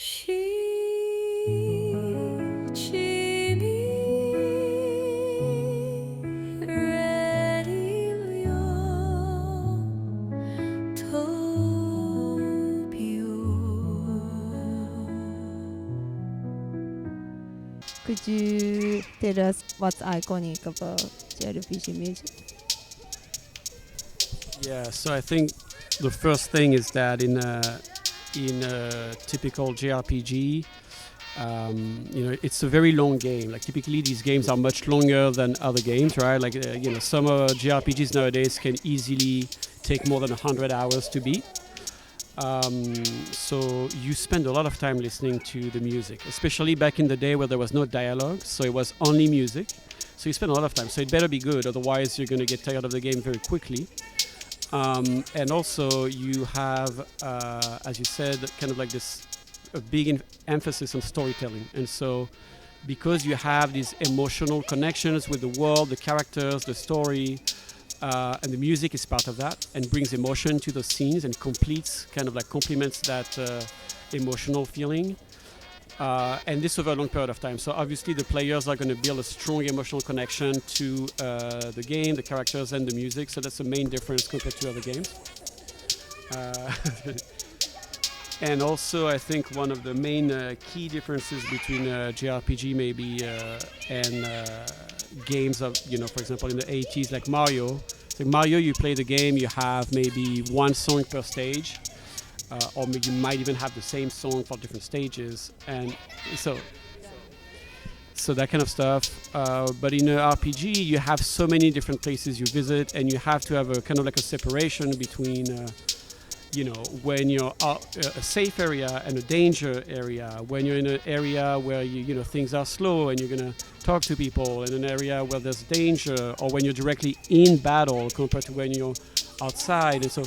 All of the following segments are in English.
Could you tell us what's iconic about JRPG music? Yeah, so I think the first thing is that in a typical JRPG, it's a very long game. Like typically, these games are much longer than other games, right? Like some JRPGs nowadays can easily take more than 100 hours to beat. So you spend a lot of time listening to the music, especially back in the day where there was no dialogue, so it was only music. So you spend a lot of time. So it better be good, otherwise you're going to get tired of the game very quickly. And also you have, as you said, kind of like this a big emphasis on storytelling. And so because you have these emotional connections with the world, the characters, the story, and the music is part of that and brings emotion to those scenes and complements that emotional feeling. And this over a long period of time. So obviously the players are going to build a strong emotional connection to the game, the characters, and the music. So that's the main difference compared to other games. And also I think one of the main key differences between JRPG maybe and games of, for example, in the 80s, like Mario. So Mario, you play the game, you have maybe one song per stage. Or maybe you might even have the same song for different stages, and so that kind of stuff. But in an RPG, you have so many different places you visit, and you have to have a kind of like a separation between, when you're a safe area and a danger area. When you're in an area where things are slow and you're gonna talk to people, in an area where there's danger, or when you're directly in battle compared to when you're outside, and so.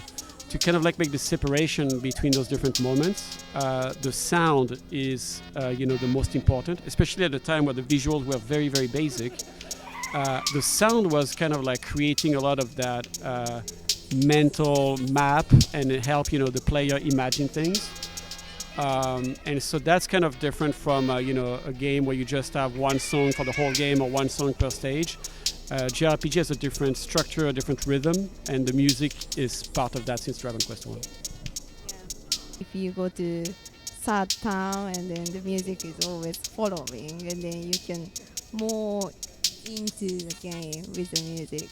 To kind of like make the separation between those different moments, the sound is the most important, especially at a time where the visuals were very, very basic. The sound was kind of like creating a lot of that mental map, and it helped the player imagine things. And so that's kind of different from a game where you just have one song for the whole game or one song per stage. JRPG has a different structure, a different rhythm, and the music is part of that since Dragon Quest 1. If you go to sad town and then the music is always following, and then you can more into the game with the music.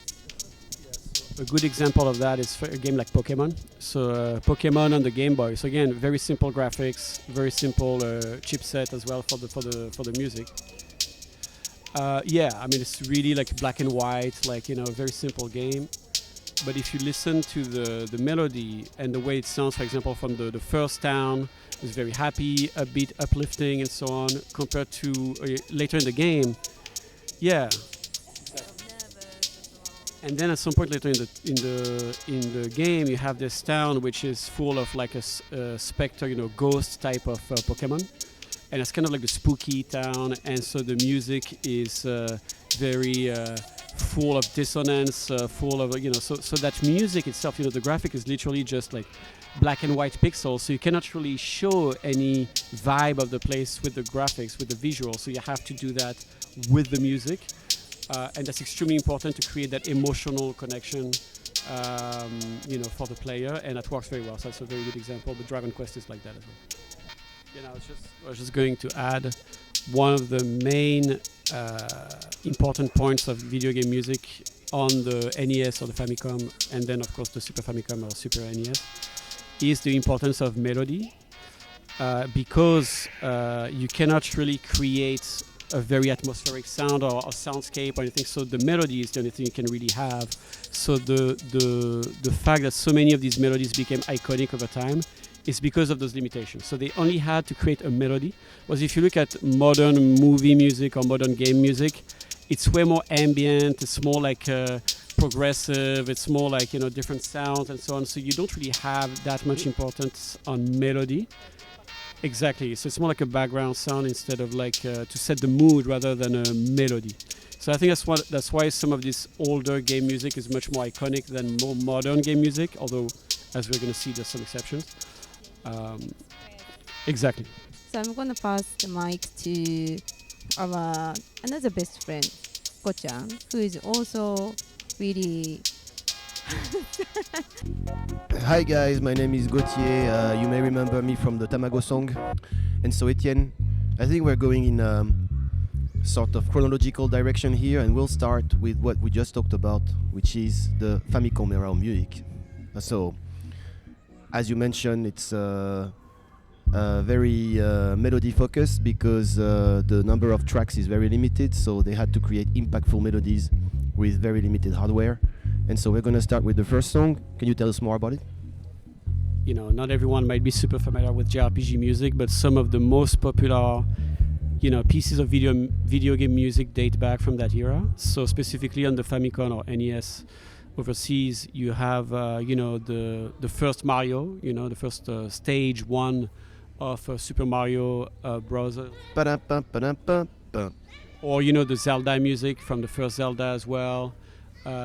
A good example of that is for a game like Pokemon. So Pokemon on the Game Boy. So again, very simple graphics, very simple chipset as well for the music. It's really like black and white, like a very simple game. But if you listen to the melody and the way it sounds, for example, from the first town, it's very happy, upbeat, uplifting, and so on, compared to later in the game. Yeah. And then at some point later in the game, you have this town which is full of like a specter, ghost type of Pokemon. And it's kind of like the spooky town, and so the music is very full of dissonance, full of So that music itself, the graphic is literally just like black and white pixels. So you cannot really show any vibe of the place with the graphics, with the visuals. So you have to do that with the music, and that's extremely important to create that emotional connection, for the player, and that works very well. So that's a very good example. But Dragon Quest is like that as well. I was just going to add one of the main important points of video game music on the NES or the Famicom, and then of course the Super Famicom or Super NES, is the importance of melody, because you cannot really create a very atmospheric sound or a soundscape or anything. So the melody is the only thing you can really have. So the fact that so many of these melodies became iconic over time is because of those limitations. So they only had to create a melody. Whereas if you look at modern movie music or modern game music, it's way more ambient, it's more like progressive, it's more like different sounds and so on. So you don't really have that much importance on melody. Exactly. So it's more like a background sound instead of like to set the mood rather than a melody. So I think that's why some of this older game music is much more iconic than more modern game music, although as we're going to see there's some exceptions. Exactly. So I'm gonna pass the mic to our another best friend, Ko-chan, who is also really Hi guys, my name is Gauthier. You may remember me from the Tamago song. And so Etienne, I think we're going in sort of chronological direction here, and we'll start with what we just talked about, which is the Famicom era of music. So, as you mentioned, it's very melody focused because the number of tracks is very limited, so they had to create impactful melodies with very limited hardware. And so we're going to start with the first song. Can you tell us more about it? You know, not everyone might be super familiar with JRPG music, but some of the most popular, pieces of video game music date back from that era. So specifically on the Famicom or NES overseas, you have, the first Mario, the first stage one of Super Mario Bros. Ba-da-ba-ba-da-ba-ba. Or, the Zelda music from the first Zelda as well.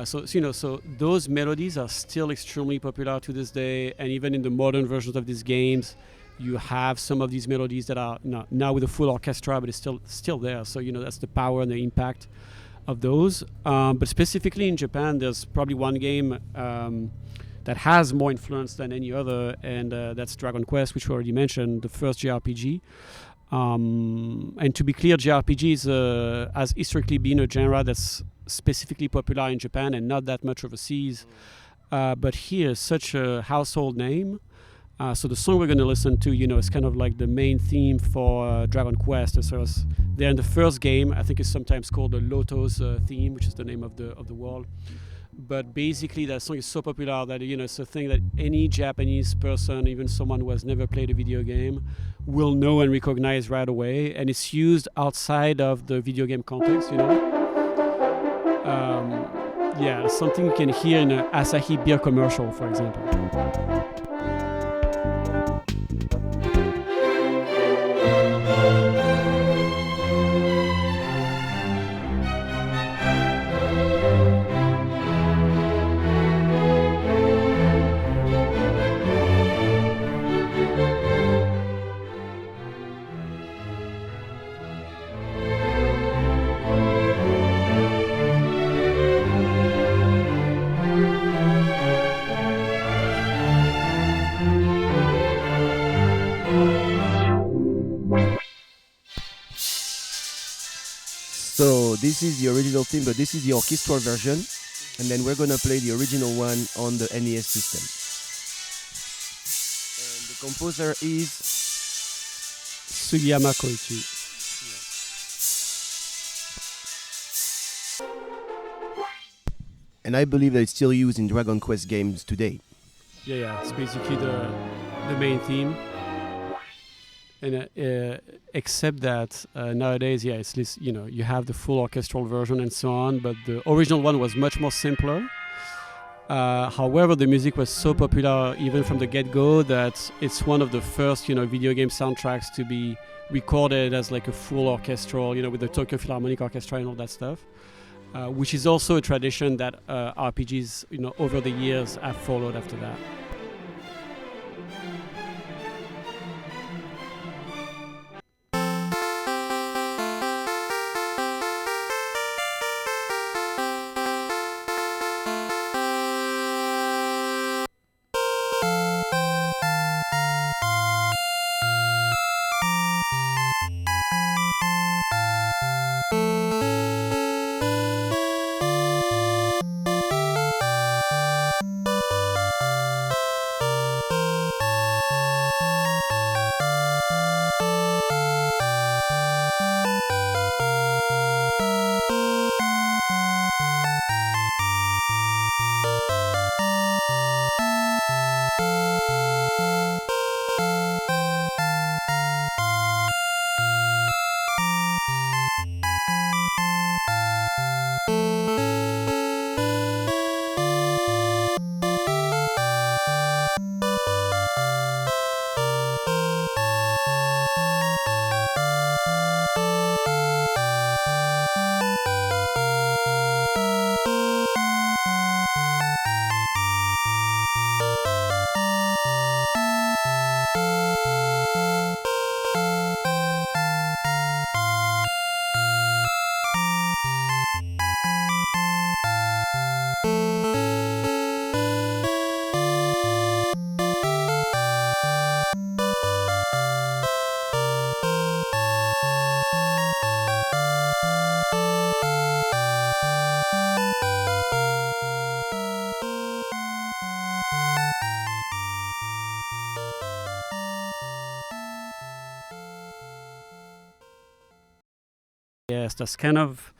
So those melodies are still extremely popular to this day, and even in the modern versions of these games, you have some of these melodies that are now with a full orchestra, but it's still there. So that's the power and the impact of those. But specifically in Japan, there's probably one game that has more influence than any other, and that's Dragon Quest, which we already mentioned, the first JRPG. And to be clear, JRPGs has historically been a genre that's specifically popular in Japan and not that much overseas. But here, such a household name. So the song we're going to listen to, is kind of like the main theme for Dragon Quest. So it's there in the first game. I think it's sometimes called the Lotos theme, which is the name of the world. But basically, that song is so popular that it's a thing that any Japanese person, even someone who has never played a video game, will know and recognize right away. And it's used outside of the video game context. Something you can hear in an Asahi beer commercial, for example. So this is the original theme, but this is the orchestral version, and then we're gonna play the original one on the NES system. And the composer is Sugiyama Koichi. and I believe that it's still used in Dragon Quest games today. Yeah, it's basically the main theme. And except that nowadays, it's this, you have the full orchestral version and so on, but the original one was much more simpler. However, the music was so popular even from the get-go that it's one of the first, video game soundtracks to be recorded as like a full orchestral, with the Tokyo Philharmonic Orchestra and all that stuff, which is also a tradition that RPGs, over the years have followed after that. Yes, that's kind of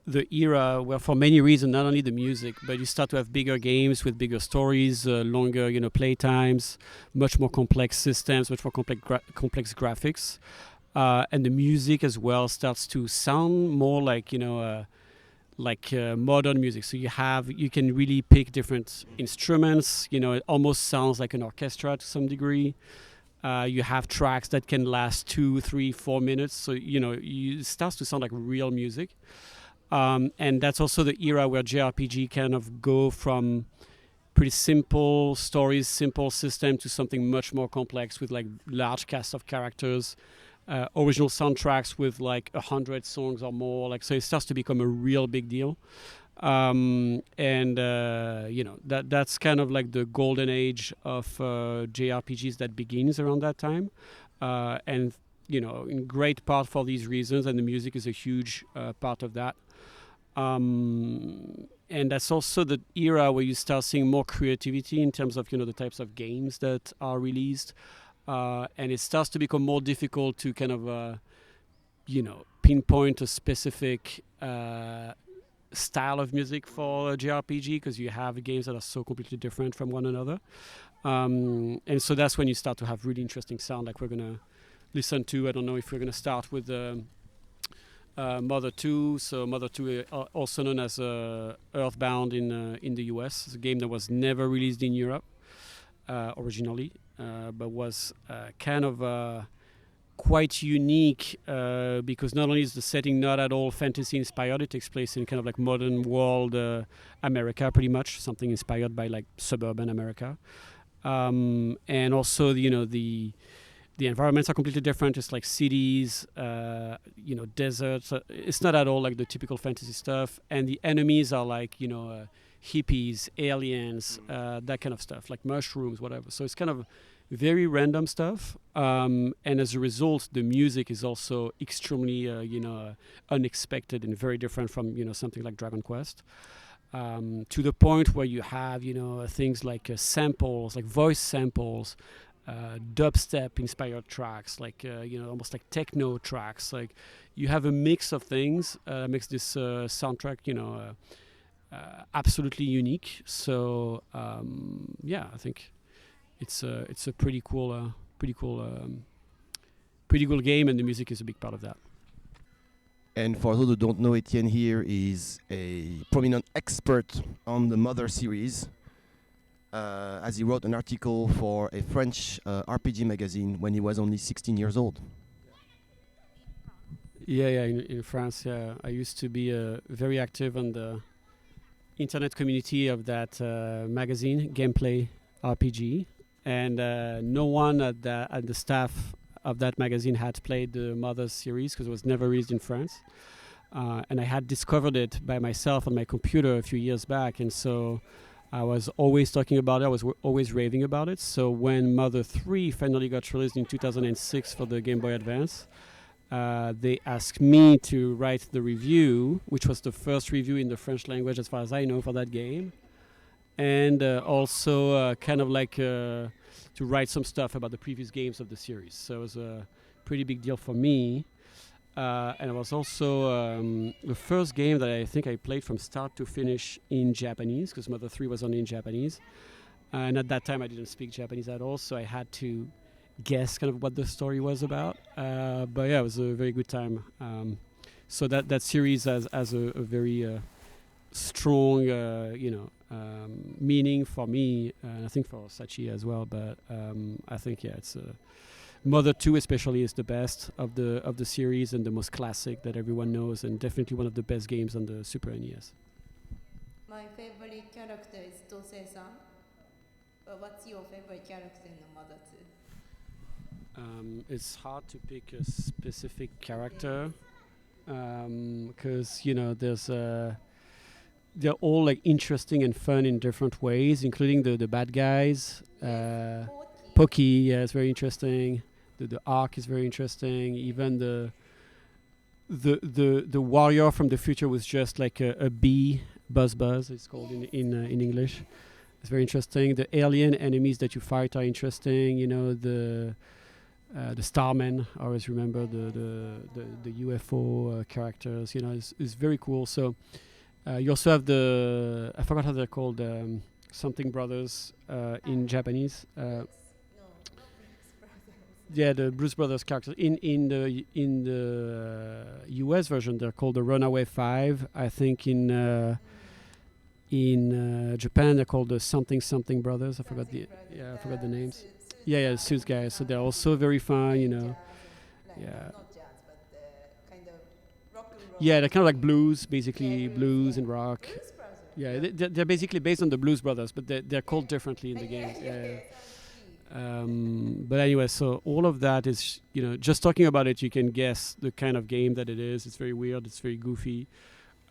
the era where, for many reasons, not only the music, but you start to have bigger games with bigger stories, longer, play times, much more complex systems, much more complex graphics, and the music as well starts to sound more like modern music. So you can really pick different instruments. It almost sounds like an orchestra to some degree. You have tracks that can last 2, 3, 4 minutes. So it starts to sound like real music. And that's also the era where JRPG kind of go from pretty simple stories, simple system to something much more complex with like large cast of characters, original soundtracks with like 100 songs or more. So it starts to become a real big deal. That's kind of like the golden age of JRPGs that begins around that time. In great part for these reasons, and the music is a huge part of that. And that's also the era where you start seeing more creativity in terms of the types of games that are released, and it starts to become more difficult to kind of pinpoint a specific style of music for a JRPG, because you have games that are so completely different from one another, and so that's when you start to have really interesting sound like we're gonna listen to. I don't know if we're gonna start with Mother 2. So Mother 2, also known as Earthbound in the US. It's a game that was never released in Europe originally, but was kind of quite unique because not only is the setting not at all fantasy inspired, it takes place in kind of like modern world America, pretty much, something inspired by like suburban America. And also, the environments are completely different. It's like cities, deserts. It's not at all like the typical fantasy stuff. And the enemies are like, hippies, aliens, that kind of stuff, like mushrooms, whatever. So it's kind of very random stuff. And as a result, the music is also extremely, unexpected and very different from, something like Dragon Quest. To the point where you have, things like samples, like voice samples, dubstep inspired tracks, like almost like techno tracks. Like you have a mix of things that makes this soundtrack absolutely unique. So I think it's a pretty cool game, and the music is a big part of that. And for those who don't know, Etienne here is a prominent expert on the Mother series, as he wrote an article for a French RPG magazine when he was only 16 years old. In France, I used to be very active on the internet community of that magazine, Gameplay RPG, and no one at the staff of that magazine had played the Mother series because it was never released in France, and I had discovered it by myself on my computer a few years back, and so I was always talking about it. I was always raving about it. So when Mother 3 finally got released in 2006 for the Game Boy Advance, they asked me to write the review, which was the first review in the French language, as far as I know, for that game. And also kind of like to write some stuff about the previous games of the series. So it was a pretty big deal for me. And it was also the first game that I think I played from start to finish in Japanese, because Mother 3 was only in Japanese. And at that time I didn't speak Japanese at all, so I had to guess kind of what the story was about. But yeah, it was a very good time. So that series has a very strong, meaning for me, and I think for Sachi as well. But I think it's Mother 2 especially is the best of the series and the most classic that everyone knows, and definitely one of the best games on the Super NES. My favorite character is Dosei-san. But what's your favorite character in the Mother 2? It's hard to pick a specific character because there's they're all like interesting and fun in different ways, including the bad guys. Pokey, yeah, it's very interesting. The arc is very interesting. Even the warrior from the future was just like a bee, Buzz, it's called in English. It's very interesting. The alien enemies that you fight are interesting. The Starman, I always remember the UFO characters. You know, is very cool. So you also have I forgot how they're called, something brothers in Japanese. Yeah, the Blues Brothers characters in the US version they're called the Runaway Five. I think in Japan they're called the something brothers. I forgot the names. Yeah, Suits guys. So they're also very fun, you know. Yeah. Yeah, they're kind of like blues, basically blues and rock. Yeah, they're basically based on the Blues Brothers, but they're called differently in the game. Yeah. But anyway, so all of that is, you know, just talking about it, you can guess the kind of game that it is. It's very weird. It's very goofy.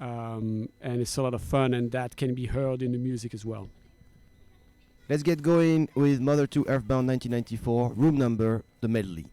And it's a lot of fun, and that can be heard in the music as well. Let's get going with Mother 2 Earthbound 1994, Room Number, the medley.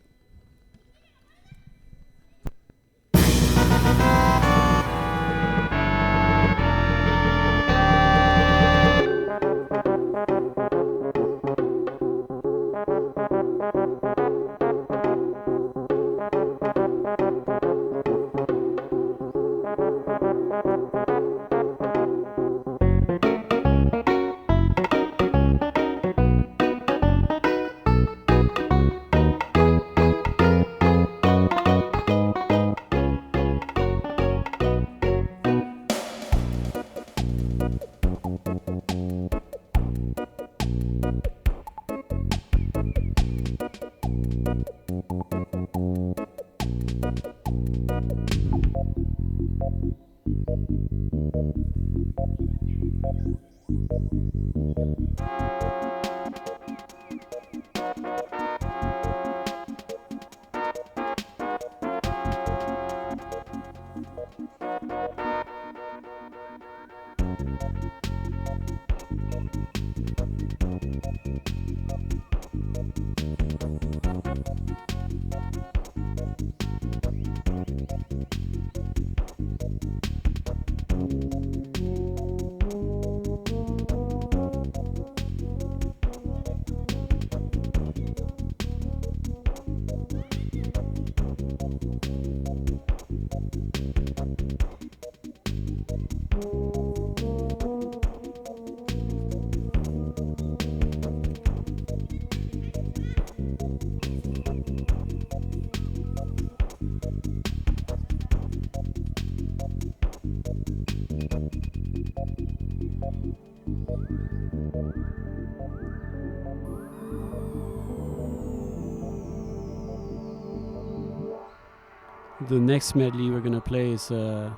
The next medley we're gonna play is a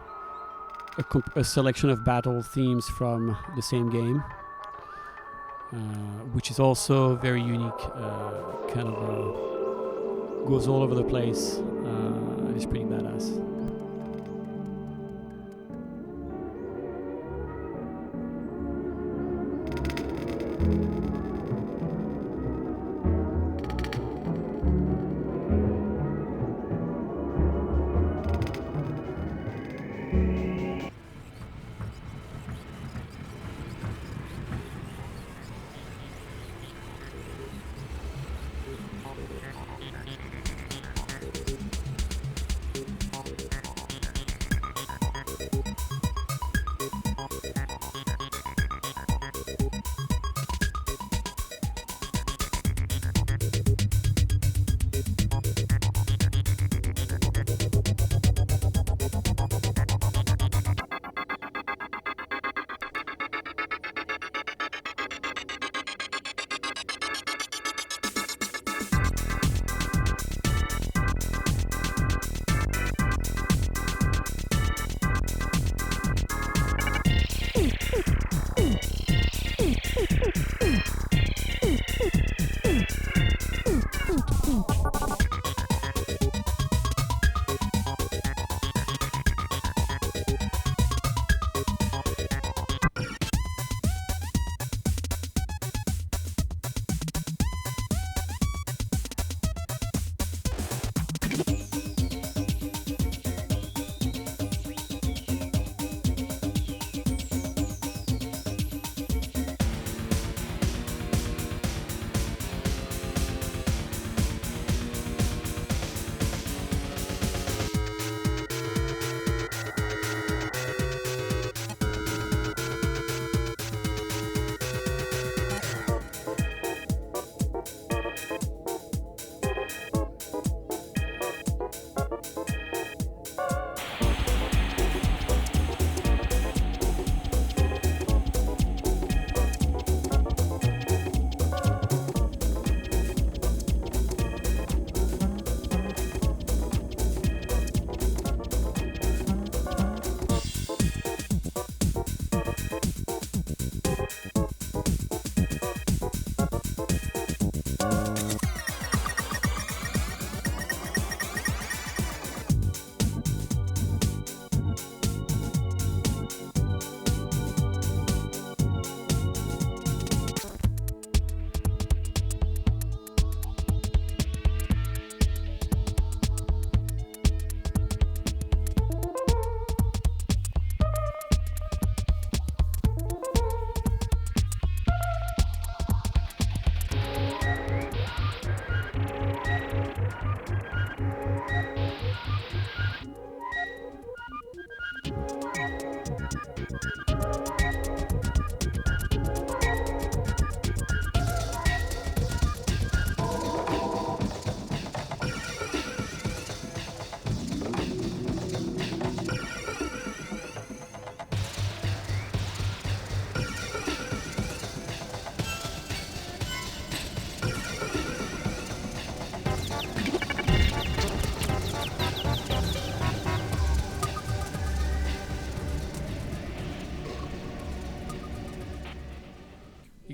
selection of battle themes from the same game, which is also very unique. Kind of goes all over the place. It's pretty badass.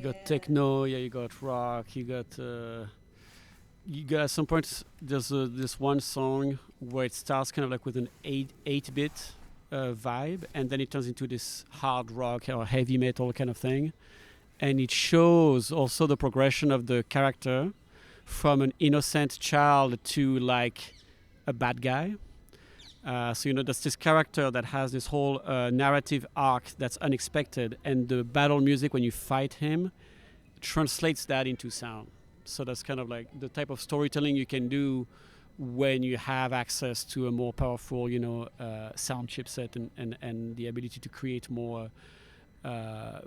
got techno, yeah, you got rock, you got at some point there's this one song where it starts kind of like with an 8-bit vibe, and then it turns into this hard rock or heavy metal kind of thing, and it shows also the progression of the character from an innocent child to like a bad guy. So there's this character that has this whole narrative arc that's unexpected, and the battle music when you fight him translates that into sound. So that's kind of like the type of storytelling you can do when you have access to a more powerful, sound chipset and the ability to create more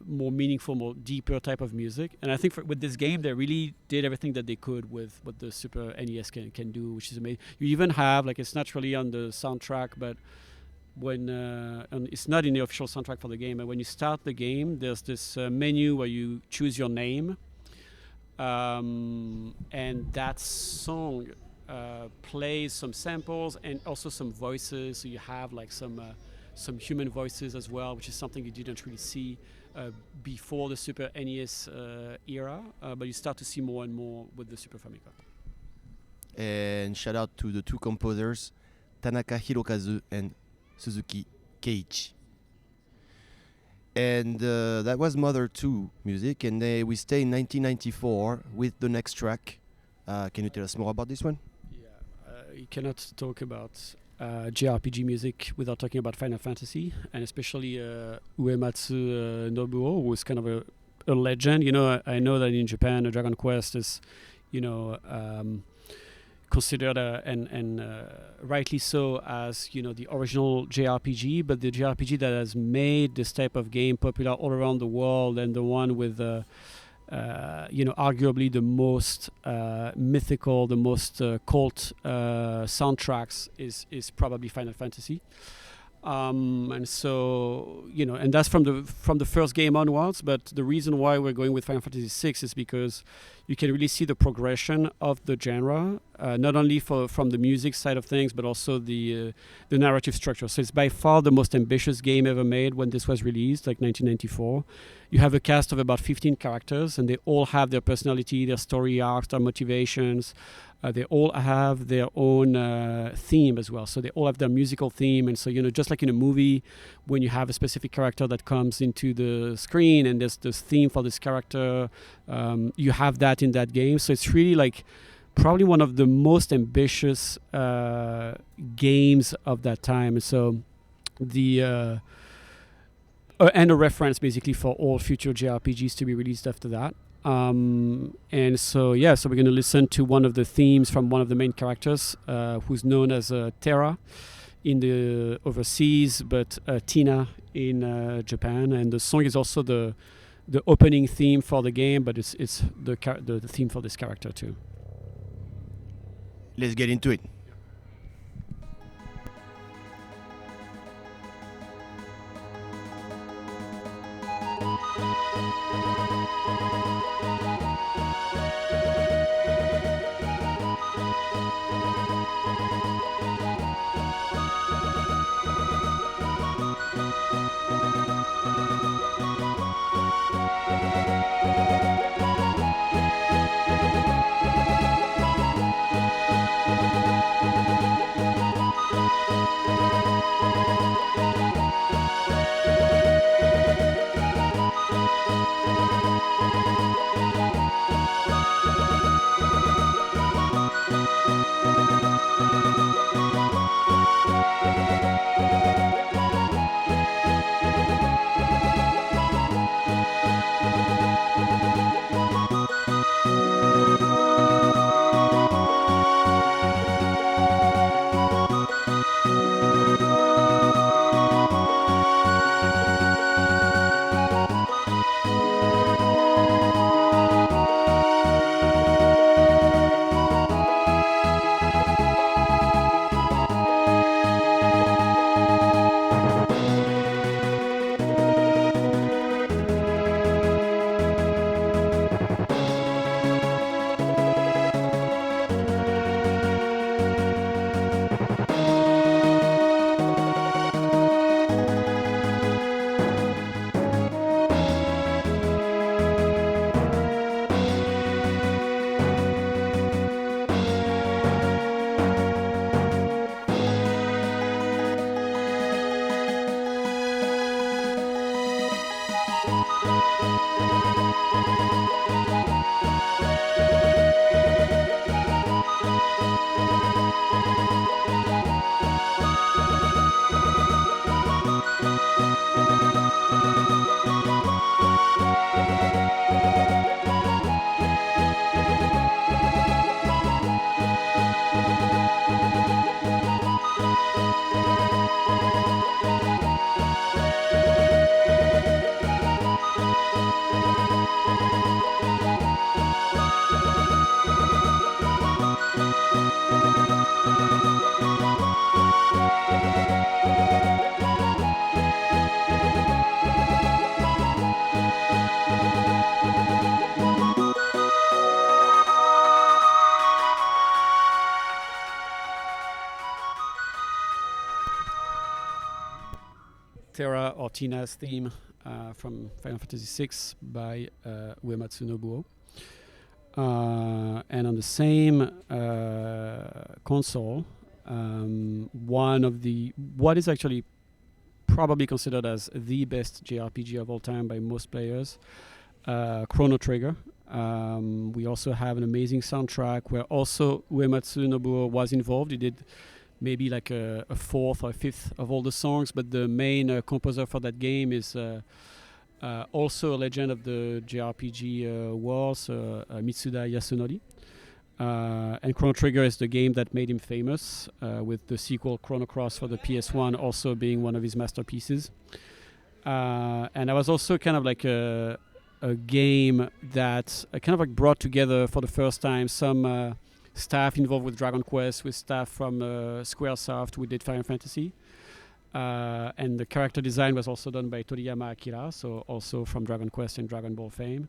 meaningful, more deeper type of music. And I think with this game, they really did everything that they could with what the Super NES can do, which is amazing. You even have, like, it's not really on the soundtrack, but when it's not in the official soundtrack for the game, but when you start the game, there's this menu where you choose your name, and that song plays some samples and also some voices. So you have like some human voices as well, which is something you didn't really see before the Super NES era, but you start to see more and more with the Super Famicom. And shout out to the two composers, Tanaka Hirokazu and Suzuki Keiichi. And that was Mother 2 music, and we stay in 1994 with the next track. Can you tell us more about this one? Yeah, you cannot talk about JRPG music without talking about Final Fantasy, and especially Uematsu Nobuo, who is kind of a legend. I know that in Japan, Dragon Quest is, considered and rightly so as the original JRPG, but the JRPG that has made this type of game popular all around the world, and the one with arguably the most mythical, the most cult soundtracks is probably Final Fantasy. And so and that's from the first game onwards. But the reason why we're going with Final Fantasy VI is because you can really see the progression of the genre, not only from the music side of things, but also the narrative structure. So it's by far the most ambitious game ever made when this was released, like 1994. You have a cast of about 15 characters, and they all have their personality, their story arcs, their motivations. They all have their own theme as well. So they all have their musical theme. And so, just like in a movie, when you have a specific character that comes into the screen and there's this theme for this character, you have that in that game. So it's really like probably one of the most ambitious games of that time. And so and a reference basically for all future JRPGs to be released after that. And so we're going to listen to one of the themes from one of the main characters, who's known as Terra in the overseas, but Tina in Japan. And the song is also the opening theme for the game, but it's the theme for this character too. Let's get into it. Terra or Tina's theme from Final Fantasy VI by Uematsu Nobuo. And on the same console, what is actually probably considered as the best JRPG of all time by most players, Chrono Trigger. We also have an amazing soundtrack where also Uematsu Nobuo was involved. He did maybe like a fourth or a fifth of all the songs, but the main composer for that game is also a legend of the JRPG world, Mitsuda Yasunori. And Chrono Trigger is the game that made him famous, with the sequel Chrono Cross for the PS1 also being one of his masterpieces. And that was also kind of like a game that kind of like brought together for the first time some staff involved with Dragon Quest, with staff from Squaresoft who did Final Fantasy. And the character design was also done by Toriyama Akira, so also from Dragon Quest and Dragon Ball fame.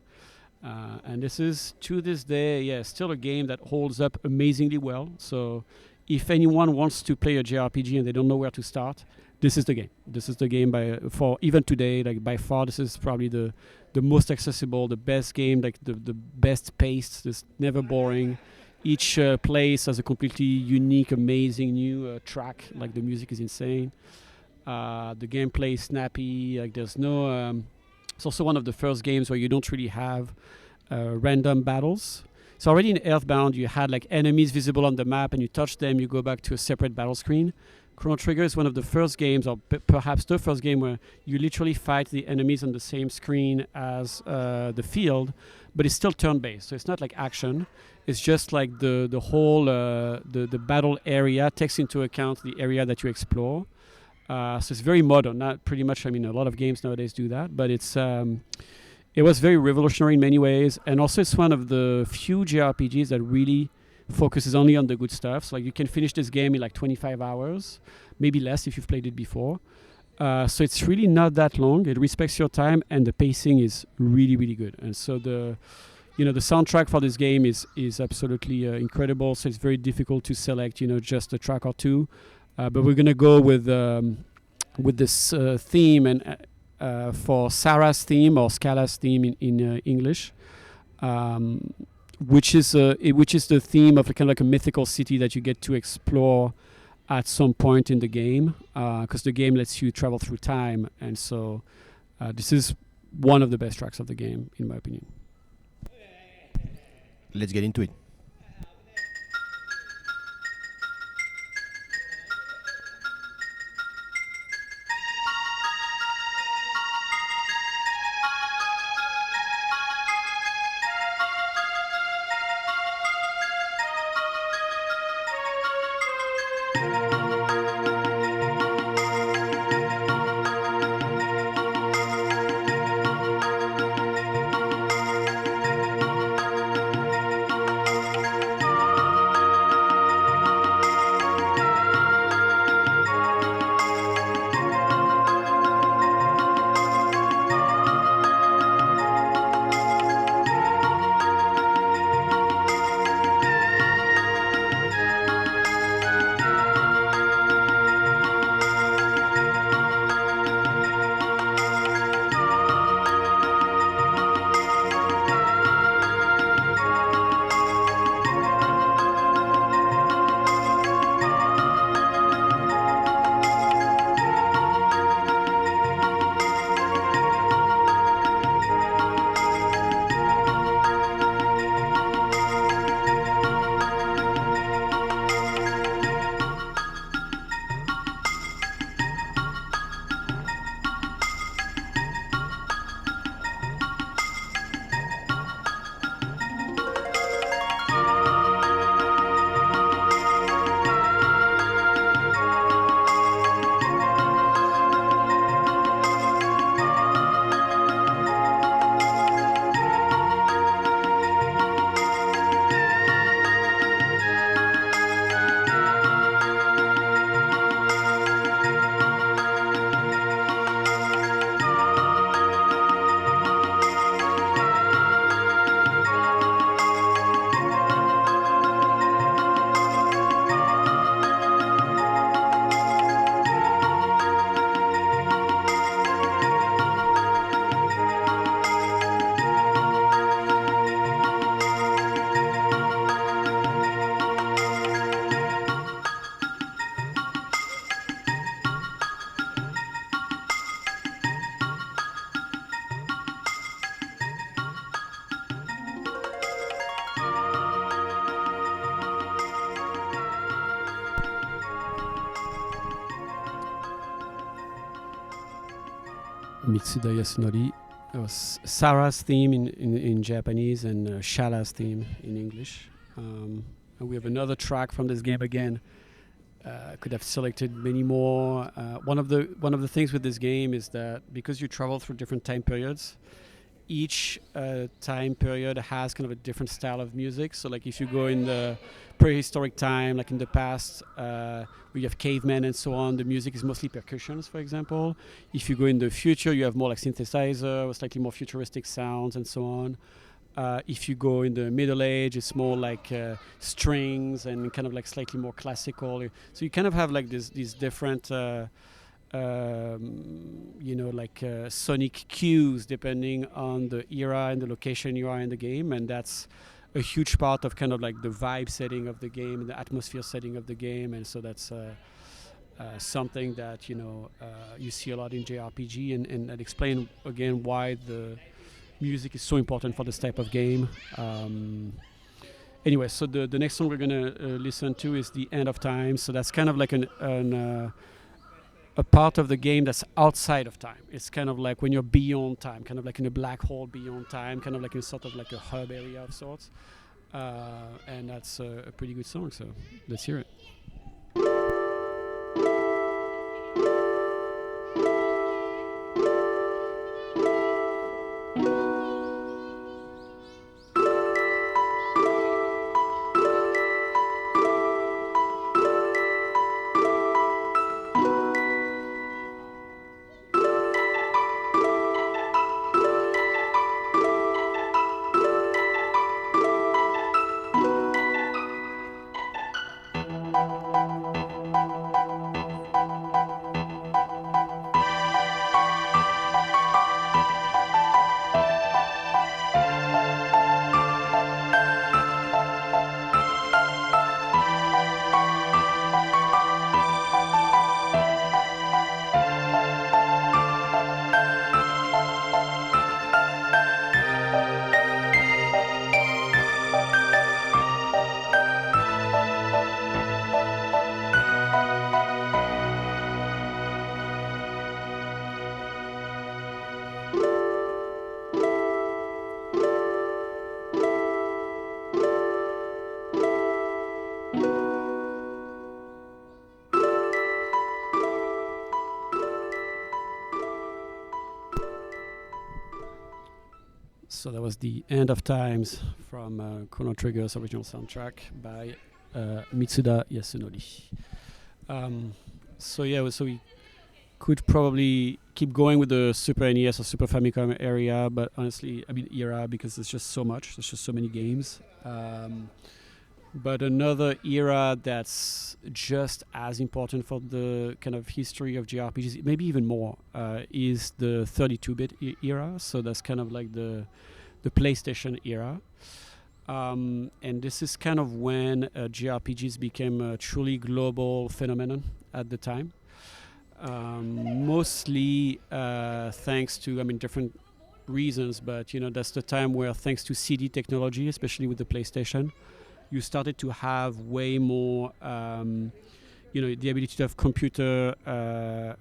And this is, to this day, still a game that holds up amazingly well. So if anyone wants to play a JRPG and they don't know where to start, this is the game. This is the game for even today, like by far, this is probably the most accessible, the best game, like the best paced, it's never boring. Each place has a completely unique, amazing new track. Like the music is insane. The gameplay is snappy. Like there's no. It's also one of the first games where you don't really have random battles. So already in Earthbound, you had like enemies visible on the map, and you touch them, you go back to a separate battle screen. Chrono Trigger is one of the first games, or perhaps the first game, where you literally fight the enemies on the same screen as the field, but it's still turn-based. So it's not like action. It's just like the whole the battle area takes into account the area that you explore. So it's very modern. Not pretty much. I mean, a lot of games nowadays do that, but it was very revolutionary in many ways, and also it's one of the few JRPGs that really focuses only on the good stuff. So like you can finish this game in like 25 hours, maybe less if you've played it before. So it's really not that long. It respects your time, and the pacing is really, really good. And so the soundtrack for this game is absolutely incredible. So it's very difficult to select, just a track or two. But we're gonna go with this theme and for Sarah's theme, or Scala's theme in English, which is the theme of kind of like a mythical city that you get to explore at some point in the game, because the game lets you travel through time, and so this is one of the best tracks of the game, in my opinion. Let's get into it. Mitsuda Yasunori. That was Sarah's theme in Japanese and Shala's theme in English. And we have another track from this game again. Could have selected many more. One of the things with this game is that because you travel through different time periods, each time period has kind of a different style of music. So like if you go in the prehistoric time, like in the past, where you have cavemen and so on, the music is mostly percussions, for example. If you go in the future, you have more like synthesizer or slightly more futuristic sounds and so on. If you go in the Middle Age, it's more like strings and kind of like slightly more classical. So you kind of have like these different sonic cues depending on the era and the location you are in the game, and that's a huge part of kind of like the vibe setting of the game, the atmosphere setting of the game, and so that's something that you see a lot in JRPG, and that explain again why the music is so important for this type of game. Anyway, so the next song we're gonna listen to is The End of Time. So that's kind of like a part of the game that's outside of time. It's kind of like when you're beyond time, kind of like in a black hole beyond time, kind of like in sort of like a hub area of sorts. And that's a pretty good song, so let's hear it. So that was The End of Times from Chrono Trigger's original soundtrack by Mitsuda Yasunori. So we could probably keep going with the Super NES or Super Famicom era, but honestly, era, because there's just so much. There's just so many games. But another era that's just as important for the kind of history of JRPGs, maybe even more, is the 32-bit era. So that's kind of like the PlayStation era. And this is kind of when JRPGs became a truly global phenomenon at the time. Mostly thanks to, different reasons, but that's the time where, thanks to CD technology, especially with the PlayStation, you started to have way more, the ability to have computer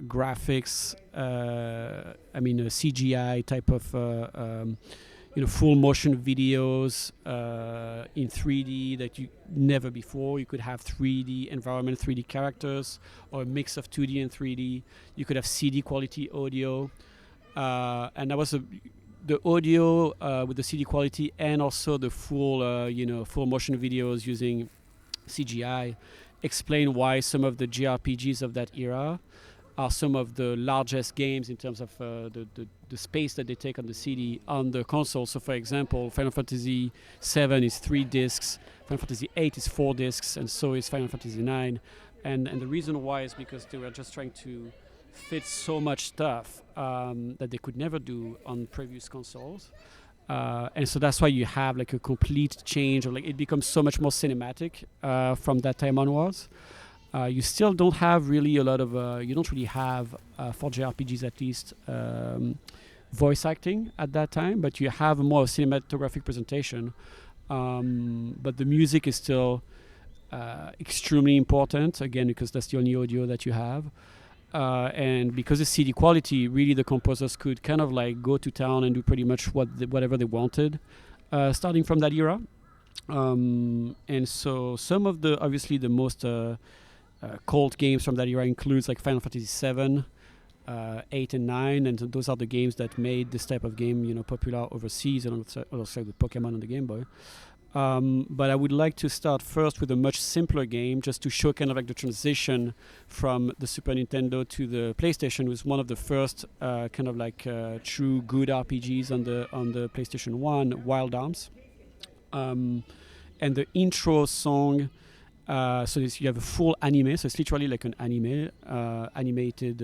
graphics, CGI type of, full motion videos in 3D that you never before. You could have 3D environment, 3D characters, or a mix of 2D and 3D. You could have CD quality audio, and that was the audio with the CD quality, and also the full motion videos using CGI explain why some of the JRPGs of that era are some of the largest games in terms of the space that they take on the CD on the console. So for example, Final Fantasy VII is 3 discs, Final Fantasy VIII is 4 discs, and so is Final Fantasy IX. And the reason why is because they were just trying to fit so much stuff that they could never do on previous consoles. And so that's why you have like a complete change, or like it becomes so much more cinematic from that time onwards. You still don't have really a lot of, you don't really have, for JRPGs at least, voice acting at that time, but you have a more cinematographic presentation. But the music is still extremely important, again, because that's the only audio that you have. and because the CD quality, really the composers could kind of like go to town and do pretty much whatever they wanted, starting from that era. And so some of the obviously the most cult games from that era includes like Final Fantasy VII, 8 and 9, and those are the games that made this type of game, popular overseas, and also with Pokemon on the Game Boy. But I would like to start first with a much simpler game, just to show kind of like the transition from the Super Nintendo to the PlayStation. It was one of the first kind of like true good RPGs on the PlayStation 1, Wild Arms. And the intro song, so you have a full anime, so it's literally like an anime, animated,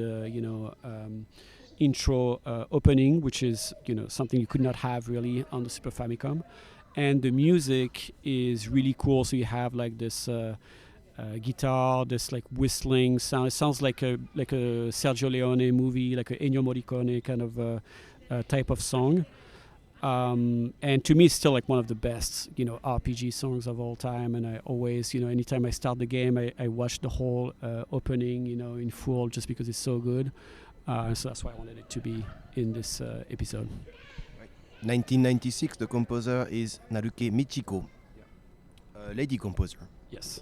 intro opening, which is something you could not have really on the Super Famicom. And the music is really cool. So you have like this guitar, this like whistling sound. It sounds like a Sergio Leone movie, like a Ennio Morricone kind of type of song. And to me, it's still like one of the best, RPG songs of all time. And I always, anytime I start the game, I watch the whole opening, in full, just because it's so good. So that's why I wanted it to be in this episode. 1996, the composer is Naruke Michiko, lady composer. Yes.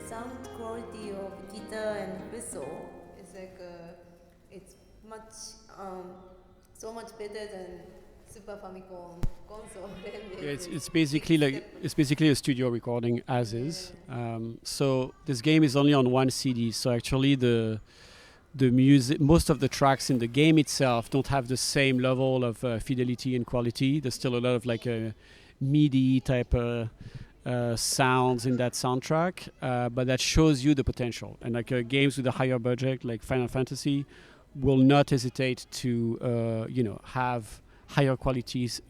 Sound quality of guitar and whistle is like it's much so much better than Super Famicom console. Yeah, it's basically a studio recording as is. So this game is only on one CD. So actually the music, most of the tracks in the game itself don't have the same level of fidelity and quality. There's still a lot of like a MIDI type sounds in that soundtrack, but that shows you the potential. And like games with a higher budget, like Final Fantasy, will not hesitate to have higher qualities,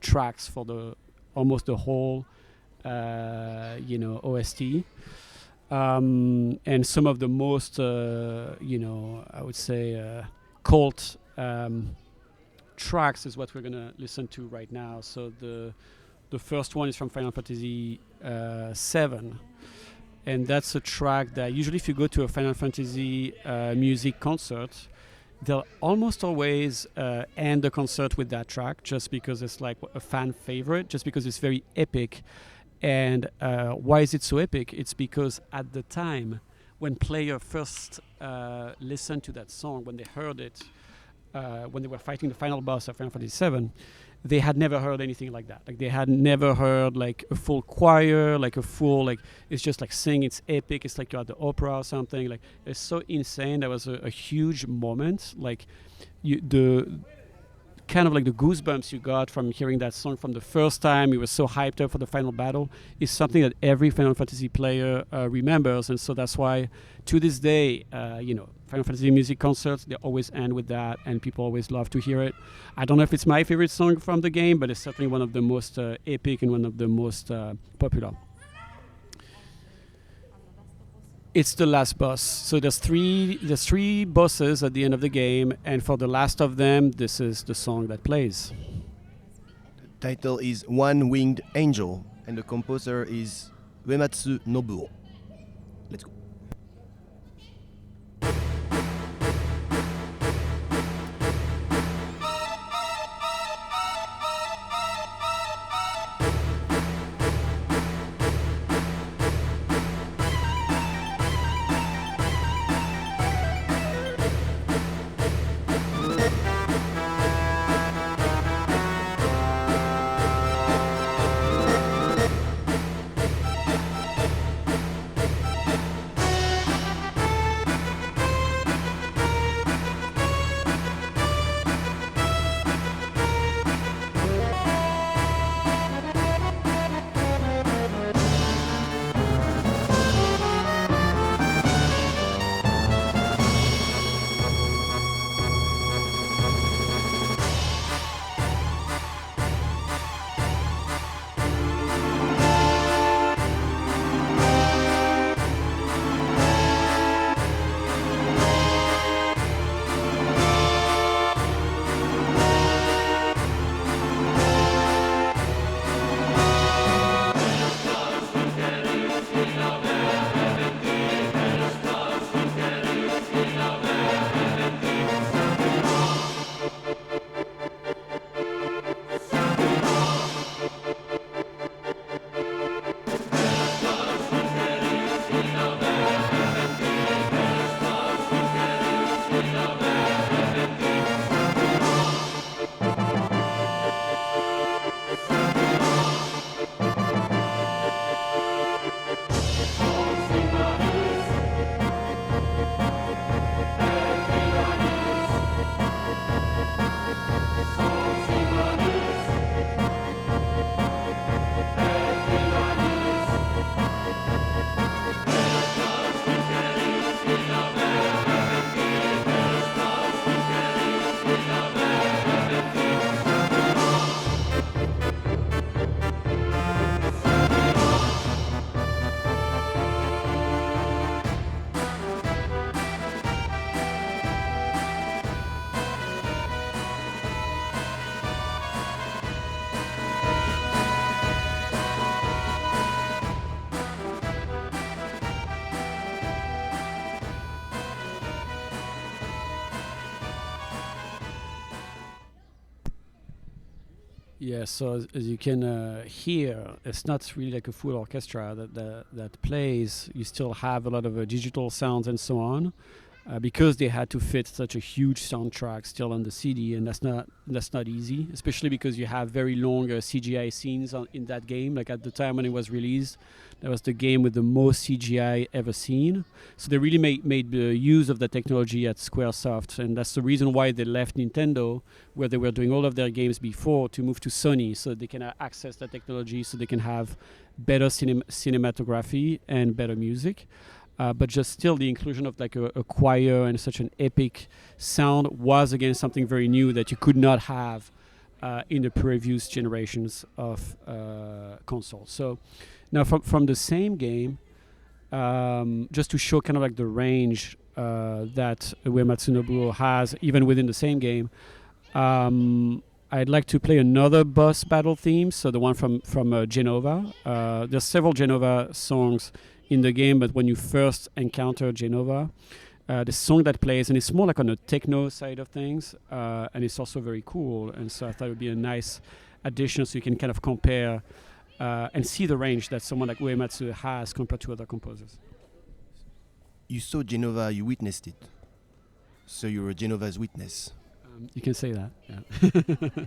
tracks for almost the whole, OST. And some of the most, I would say, cult tracks is what we're gonna listen to right now. So the first one is from Final Fantasy VII, and that's a track that usually if you go to a Final Fantasy music concert, they'll almost always end the concert with that track, just because it's like a fan favorite, just because it's very epic. And why is it so epic? It's because at the time when players first listened to that song, when they heard it, when they were fighting the final boss of Final Fantasy VII, they had never heard anything like that. Like they had never heard like a full choir, like a full like it's just like sing. It's epic. It's like you're at the opera or something. Like it's so insane. That was a huge moment. Like the kind of like the goosebumps you got from hearing that song from the first time. You were so hyped up for the final battle. Is something that every Final Fantasy player remembers, and so that's why to this day, Final Fantasy music concerts, they always end with that, and people always love to hear it. I don't know if it's my favorite song from the game, but it's certainly one of the most epic and one of the most popular. It's the last boss. So there's three bosses at the end of the game, and for the last of them, this is the song that plays. The title is One Winged Angel, and the composer is Uematsu Nobuo. Let's go. Yeah, so as you can hear, it's not really like a full orchestra that plays. You still have a lot of digital sounds and so on, because they had to fit such a huge soundtrack still on the CD, and that's not easy, especially because you have very long CGI scenes in that game. Like at the time when it was released, that was the game with the most CGI ever seen. So they really made use of the technology at Squaresoft, and that's the reason why they left Nintendo, where they were doing all of their games before, to move to Sony, so they can access the technology, so they can have better cinematography and better music. But just still, the inclusion of like a choir and such an epic sound was again something very new that you could not have in the previous generations of consoles. So now from the same game, just to show kind of like the range that Uematsu Nobuo has even within the same game, I'd like to play another boss battle theme, so the one from Jenova. There's several Jenova songs in the game, but when you first encounter Jenova, the song that plays, and it's more like on the techno side of things, and it's also very cool, and so I thought it would be a nice addition so you can kind of compare and see the range that someone like Uematsu has compared to other composers. You saw Jenova, you witnessed it, so you're a Jenova's witness. You can say that, yeah.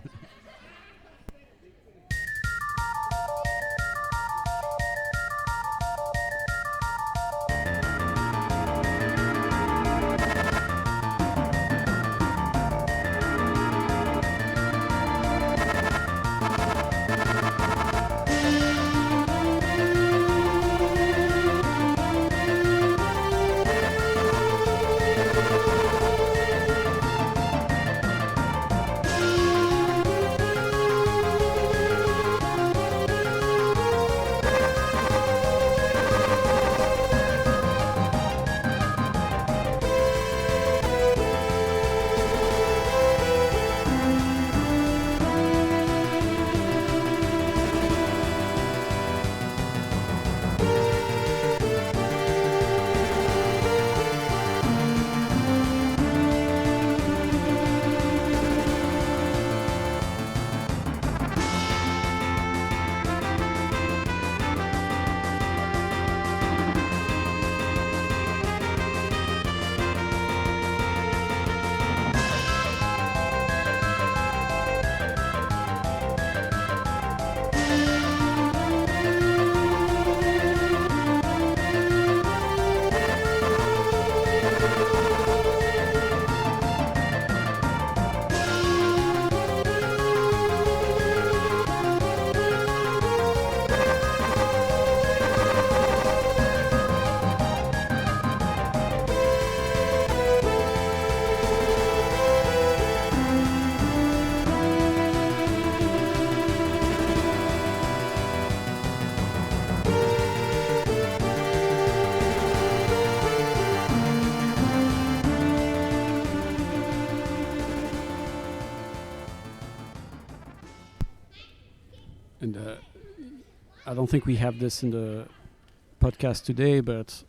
And I don't think we have this in the podcast today, but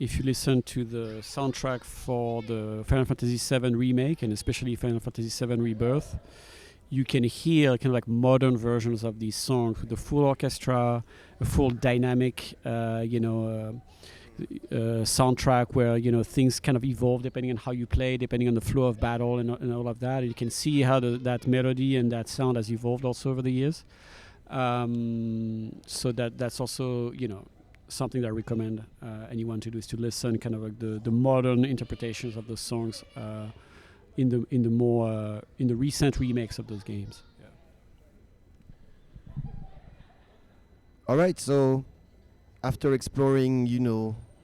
if you listen to the soundtrack for the Final Fantasy VII remake and especially Final Fantasy VII Rebirth, you can hear kind of like modern versions of these songs with the full orchestra, a full dynamic, soundtrack where things kind of evolve depending on how you play, depending on the flow of battle and all of that. And you can see how that melody and that sound has evolved also over the years. So that's also something that I recommend anyone to do, is to listen kind of like the modern interpretations of the songs in the recent remakes of those games. Yeah. All right, so after exploring,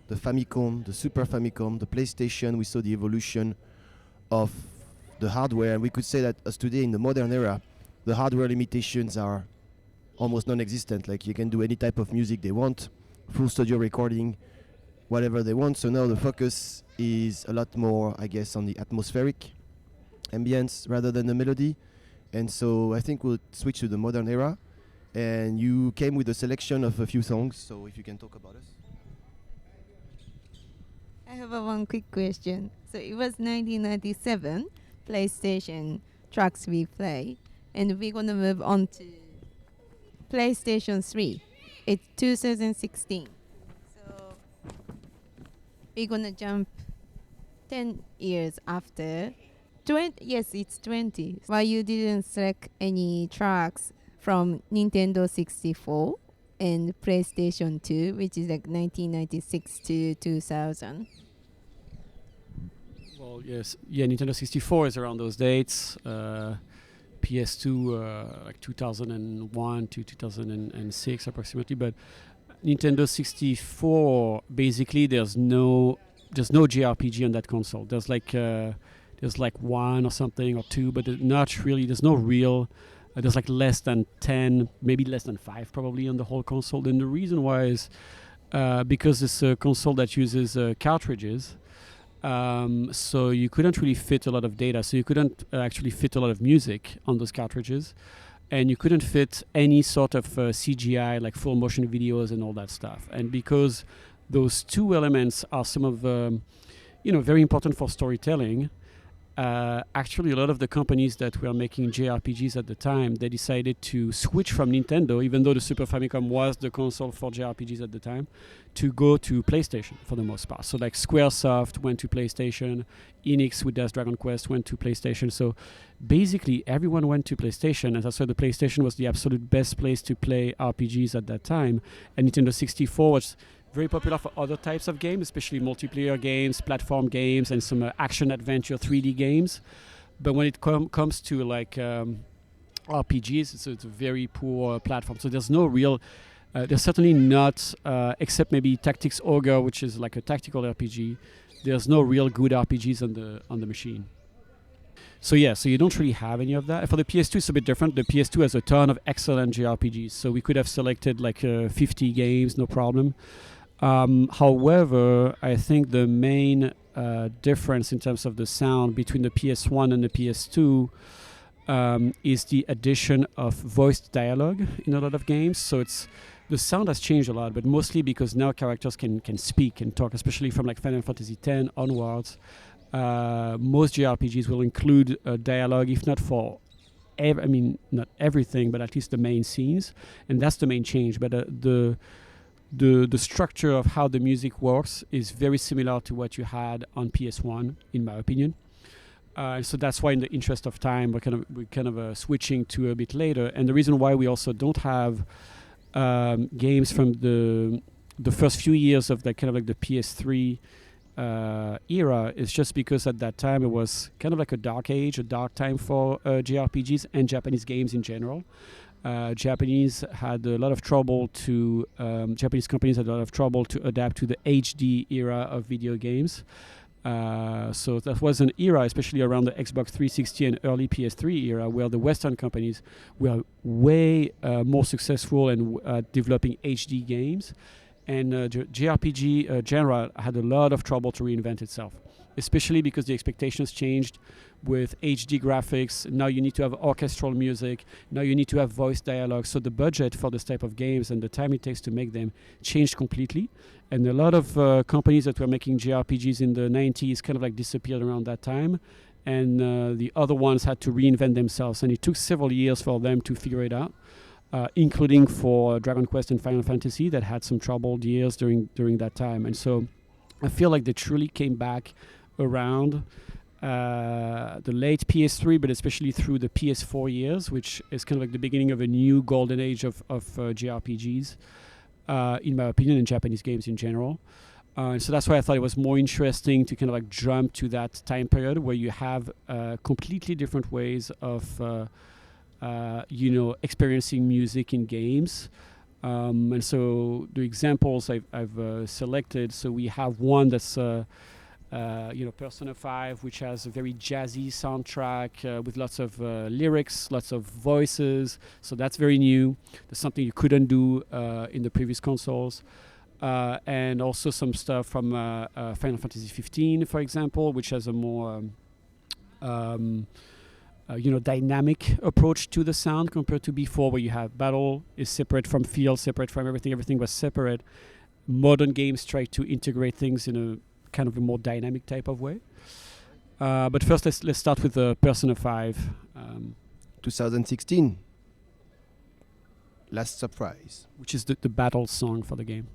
the Famicom, the Super Famicom, the PlayStation, we saw the evolution of the hardware, and we could say that as today in the modern era, the hardware limitations are almost non-existent. Like you can do any type of music they want, full studio recording, whatever they want. So now the focus is a lot more, I guess, on the atmospheric ambience rather than the melody. And so I think we'll switch to the modern era. And you came with a selection of a few songs, so if you can talk about us. I have one quick question. So it was 1997 PlayStation tracks we play, and we're gonna move on to PlayStation 3. It's 2016. So we're gonna jump 10 years after. 20, yes, it's 20. Why you didn't select any tracks from Nintendo 64 and PlayStation 2, which is like 1996 to 2000? Well, yes, yeah, Nintendo 64 is around those dates. PS2 like 2001 to 2006 approximately, but Nintendo 64 basically there's no JRPG on that console. There's like one or something or two, but not really. There's no real. There's like less than 10, maybe less than 5 probably on the whole console. And the reason why is because it's a console that uses cartridges. So you couldn't really fit a lot of data. So you couldn't actually fit a lot of music on those cartridges. And you couldn't fit any sort of CGI, like full motion videos and all that stuff. And because those two elements are some of, very important for storytelling, actually a lot of the companies that were making JRPGs at the time, they decided to switch from Nintendo, even though the Super Famicom was the console for JRPGs at the time, to go to PlayStation for the most part. So like Squaresoft went to PlayStation, Enix with their Dragon Quest went to PlayStation. So basically everyone went to PlayStation, and that's why the PlayStation was the absolute best place to play RPGs at that time. And Nintendo 64 was very popular for other types of games, especially multiplayer games, platform games, and some action adventure 3D games. But when it comes to like RPGs, it's a very poor platform. So there's no real, there's certainly not, except maybe Tactics Ogre, which is like a tactical RPG. There's no real good RPGs on the machine. So yeah, so you don't really have any of that. For the PS2, it's a bit different. The PS2 has a ton of excellent JRPGs. So we could have selected like 50 games, no problem. However, I think the main difference in terms of the sound between the PS1 and the PS2 is the addition of voiced dialogue in a lot of games. So the sound has changed a lot, but mostly because now characters can speak and talk, especially from like Final Fantasy X onwards. Most JRPGs will include dialogue, if not for not everything, but at least the main scenes, and that's the main change. But the structure of how the music works is very similar to what you had on PS1, in my opinion. So that's why, in the interest of time, we're kind of switching to a bit later. And the reason why we also don't have games from the first few years of the kind of like the PS3 era is just because at that time it was kind of like a dark age, a dark time for JRPGs and Japanese games in general. Japanese companies had a lot of trouble to adapt to the HD era of video games. So that was an era, especially around the Xbox 360 and early PS3 era, where the Western companies were way more successful in developing HD games. And JRPG genre had a lot of trouble to reinvent itself. especially because the expectations changed with HD graphics. Now you need to have orchestral music. Now you need to have voice dialogue. So the budget for this type of games and the time it takes to make them changed completely. And a lot of companies that were making JRPGs in the 90s kind of like disappeared around that time. And the other ones had to reinvent themselves. And it took several years for them to figure it out, including for Dragon Quest and Final Fantasy that had some troubled years during that time. And so I feel like they truly came back around the late PS3, but especially through the PS4 years, which is kind of like the beginning of a new golden age of JRPGs, in my opinion, and Japanese games in general. So that's why I thought it was more interesting to kind of like jump to that time period where you have completely different ways of, experiencing music in games. And so the examples I've selected, so we have one that's Persona 5, which has a very jazzy soundtrack with lots of lyrics, lots of voices. So that's very new. That's something you couldn't do in the previous consoles. And also some stuff from Final Fantasy 15, for example, which has a more dynamic approach to the sound compared to before, where you have battle is separate from field, separate from everything. Everything was separate. Modern games try to integrate things in a kind of a more dynamic type of way. But first, let's start with Persona 5. 2016. Last Surprise. Which is the battle song for the game.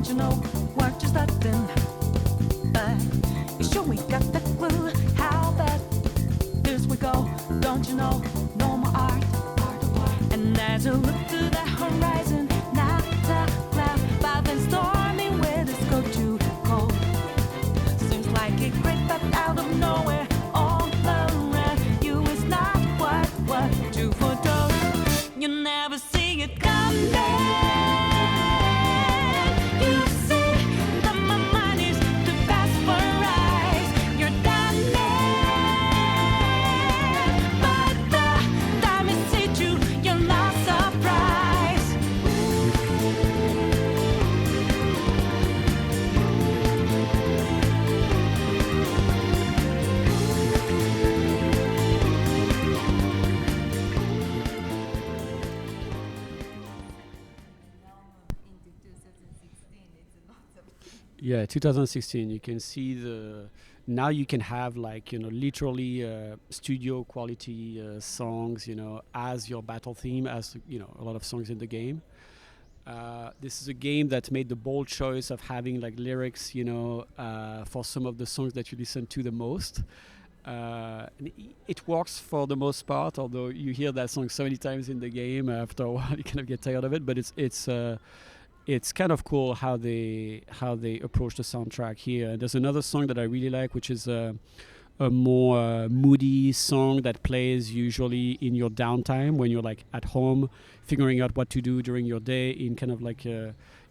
You know what just happened, but you sure we got that clue. How bad this we go? Don't you know? No more art. And as you look to the horizon, not a cloud, but then stormy weather's go too cold. Seems like it crept up out of nowhere, all around you is not what you foretold. You never see it coming. Yeah, 2016. You can see now you can have literally studio quality songs, as your battle theme, as a lot of songs in the game. This is a game that made the bold choice of having lyrics, for some of the songs that you listen to the most. And it works for the most part, although you hear that song so many times in the game. After a while, you kind of get tired of it. But it's kind of cool how they approach the soundtrack here. And there's another song that I really like, which is a more moody song that plays usually in your downtime when you're at home, figuring out what to do during your day in kind of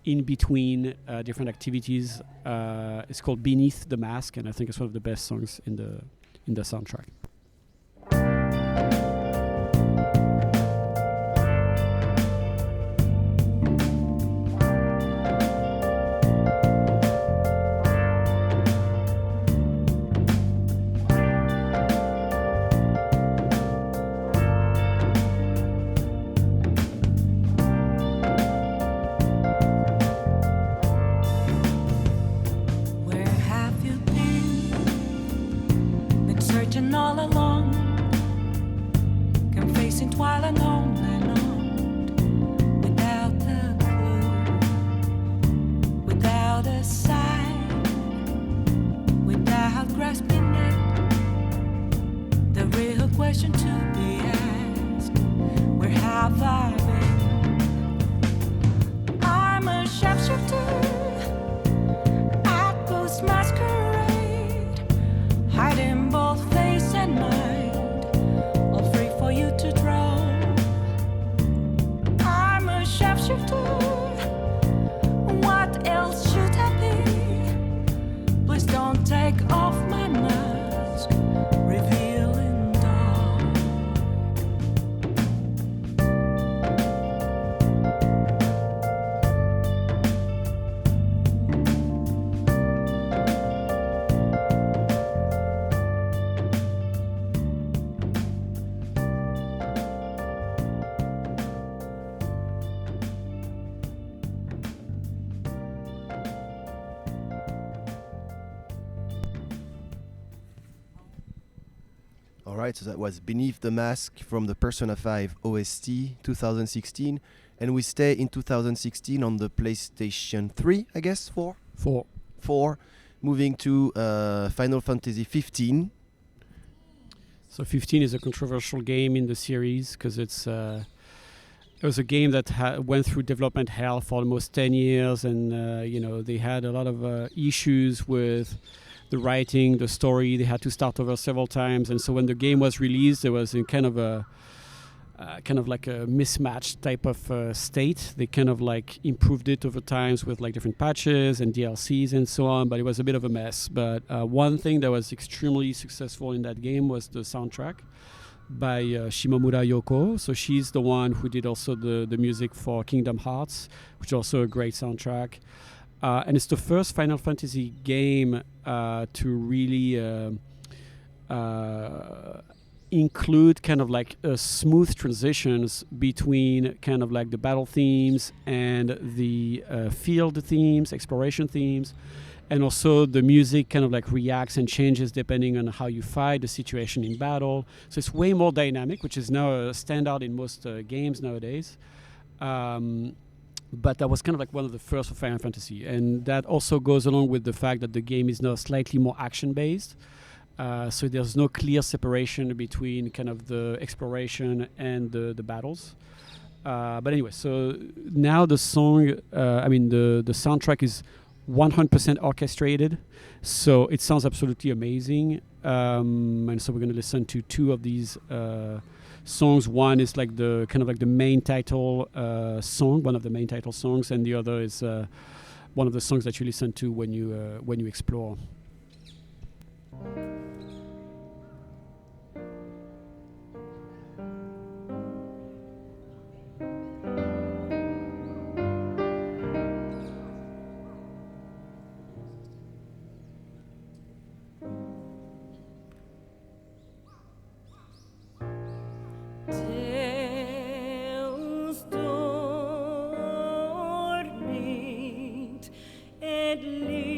in between different activities. It's called Beneath the Mask, and I think it's one of the best songs in the soundtrack. All along, confessing while alone and on, without a clue, without a sign, without grasping it. The real question to be asked: where have I been? I'm a sharpshooter at Post Masquerade, hiding both face and mind, all free for you to draw. I'm a sharpshooter All right, so that was Beneath the Mask from the Persona 5 OST 2016. And we stay in 2016 on the PlayStation 3, I guess, 4? 4. 4. Moving to Final Fantasy 15. So 15 is a controversial game in the series because it was a game that went through development hell for almost 10 years, and they had a lot of issues with the writing, the story. They had to start over several times, and so when the game was released, there was a kind of like a mismatched type of state. They kind of like improved it over times with like different patches and DLCs and so on, but it was a bit of a mess. But one thing that was extremely successful in that game was the soundtrack by Shimomura Yoko. So she's the one who did also the music for Kingdom Hearts, which is also a great soundtrack. And it's the first Final Fantasy game to really include kind of like smooth transitions between kind of like the battle themes and the field themes, exploration themes, and also the music kind of like reacts and changes depending on how you fight the situation in battle. So it's way more dynamic, which is now a standard in most games nowadays. But that was kind of like one of the first for Final Fantasy, and that also goes along with the fact that the game is now slightly more action-based. So there's no clear separation between kind of the exploration and the battles. But anyway, so now the song, the soundtrack is 100% orchestrated, so it sounds absolutely amazing. And so we're going to listen to two of these songs. One is like the kind of like the main title song, one of the main title songs, and the other is one of the songs that you listen to when you explore. Deus dormit et liberiam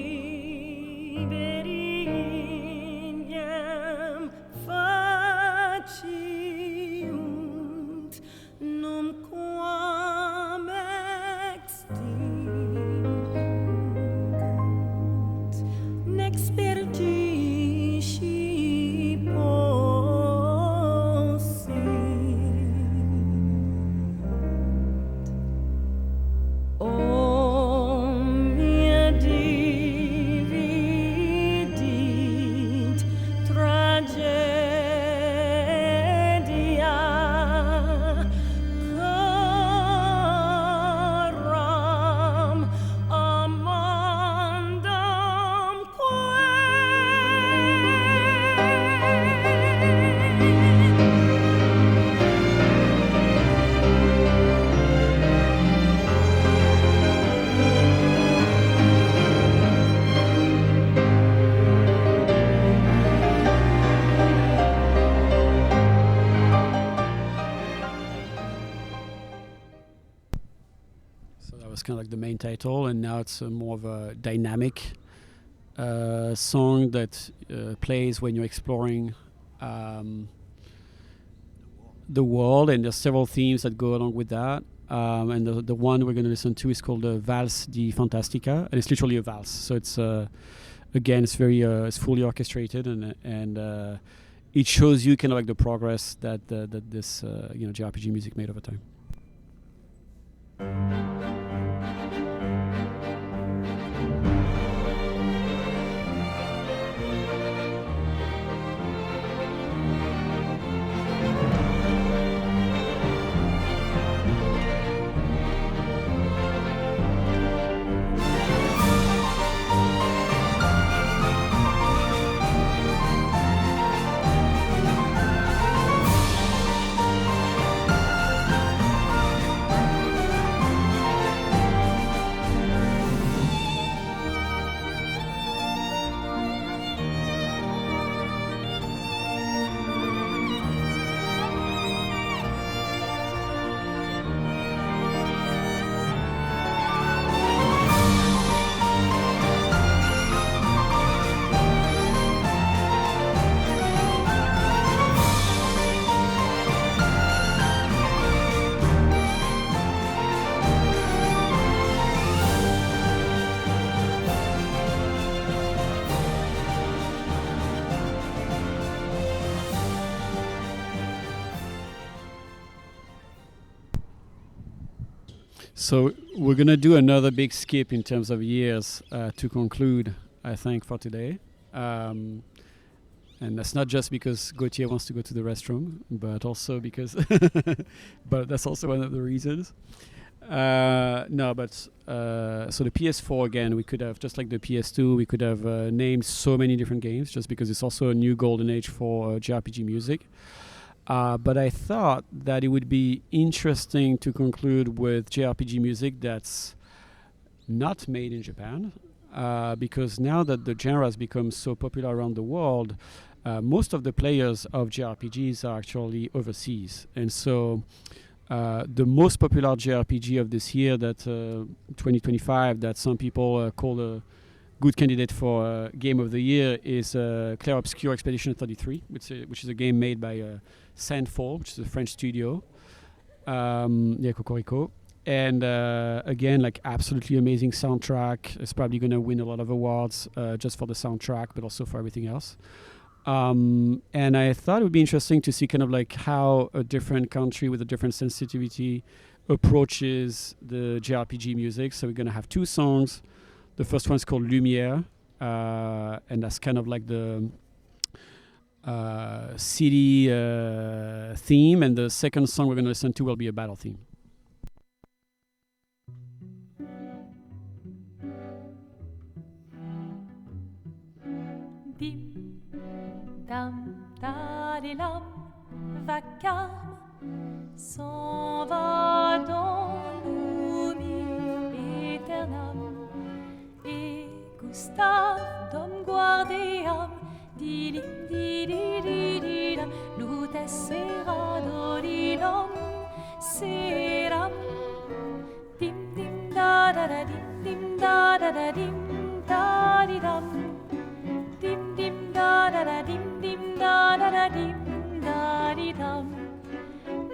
faciunt numquam extingunt nec spertici Kind of like the main title, and now it's more of a dynamic song that plays when you're exploring the world, and there's several themes that go along with that. And the one we're going to listen to is called Valse di Fantastica, and it's literally a valse. So it's again, it's very it's fully orchestrated, and it shows you kind of like the progress that this JRPG music made over time. So we're gonna do another big skip in terms of years to conclude, I think, for today. And that's not just because Gauthier wants to go to the restroom, but also because, but that's also one of the reasons. No, but so the PS4 again, we could have, just like the PS2, we could have named so many different games just because it's also a new golden age for JRPG music. But I thought that it would be interesting to conclude with JRPG music that's not made in Japan, because now that the genre has become so popular around the world, most of the players of JRPGs are actually overseas. And so the most popular JRPG of this year, that 2025, that some people call a good candidate for Game of the Year, is Clair Obscur Expedition 33, which is a game made by Sandfall, which is a French studio. Cocorico. And again, like absolutely amazing soundtrack. It's probably going to win a lot of awards just for the soundtrack, but also for everything else. And I thought it would be interesting to see kind of like how a different country with a different sensitivity approaches the JRPG music. So we're going to have two songs. The first one's called Lumière, and that's kind of like the city theme. And the second song we're going to listen to will be a battle theme. Dam, dadilam, vacarme, s'en va dans l'oubli éternam. Et Gustave, dom guardeam, dilim, didididilam, lutes sera dodilom, seram. Dim, dim, da, da, da, dim, da, da, da, dim, da, di, dam. Dim, dim, da, da, da, dim, dim, da, da, da, dim, da, di, dam.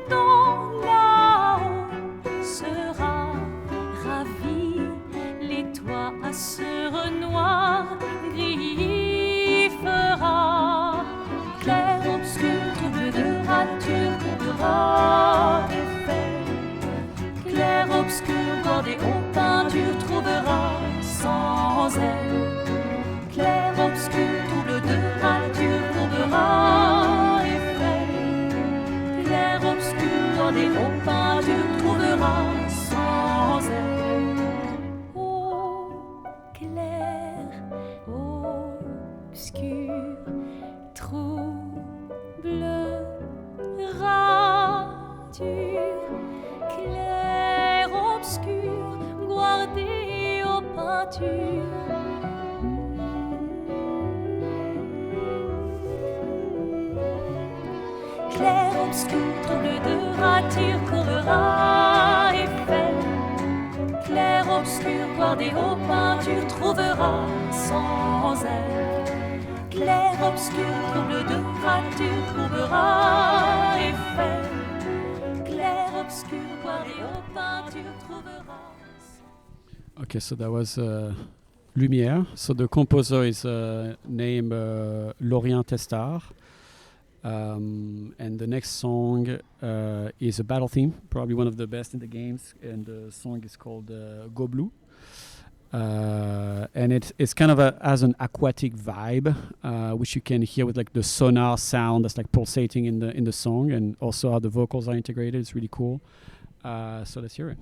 Dans là-haut sera ravi, les toits à sur noir gris fera. Clair, obscur, trouble de rature, couvrera effet. Clair, obscur, bordé aux peintures, trouvera sans elle. Clair, obscur, double de rature, courbera effet. Clair, obscur, dans des hauts peintures, trouvera sans elle. Oh, clair, obscur, trouble, rature. Clair, obscur, guardé aux peintures. Clair, obscur, trouble de rature, courera effet. Clair, obscur, guardé aux peintures, trouvera sans elle. Clair, obscur, trouble de rature, courbera effet. Clair, obscur, guardé aux peintures, trouvera. Okay, so that was Lumière. So the composer is named Lorient Testard. And the next song is a battle theme, probably one of the best in the games, and the song is called Go Blue. And it's kind of has an aquatic vibe, which you can hear with like the sonar sound that's like pulsating in the song, and also how the vocals are integrated. It's really cool. So let's hear it.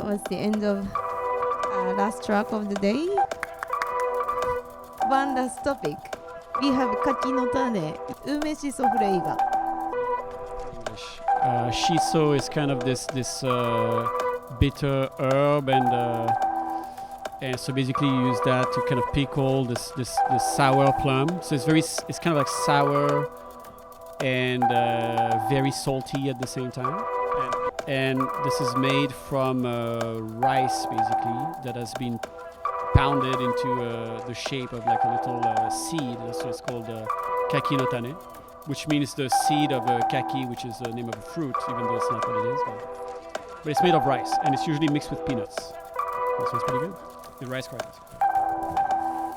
that was the end of last track of the day. One last topic. We have kaki no tane, ume shiso flavor. Shiso is kind of this bitter herb, and so basically you use that to kind of pickle this sour plum. So it's kind of like sour and very salty at the same time. And this is made from rice basically that has been pounded into the shape of like a little seed. So it's called kaki no tane, which means the seed of kaki, which is the name of a fruit, even though it's not what it is. But it's made of rice, and it's usually mixed with peanuts. That sounds pretty good. The rice crackers.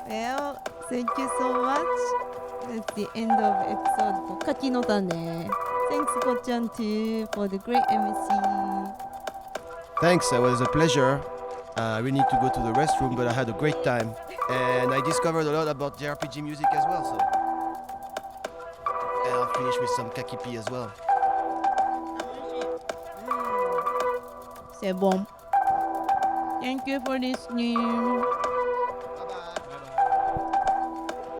Well, thank you so much. That's the end of episode for Kaki no Tane. Thanks, Go-chan, too, for the great MC. Thanks, it was a pleasure. We need to go to the restroom, but I had a great time. And I discovered a lot about JRPG music as well, so. And I'll finish with some kakipi as well. C'est bon. Thank you for listening.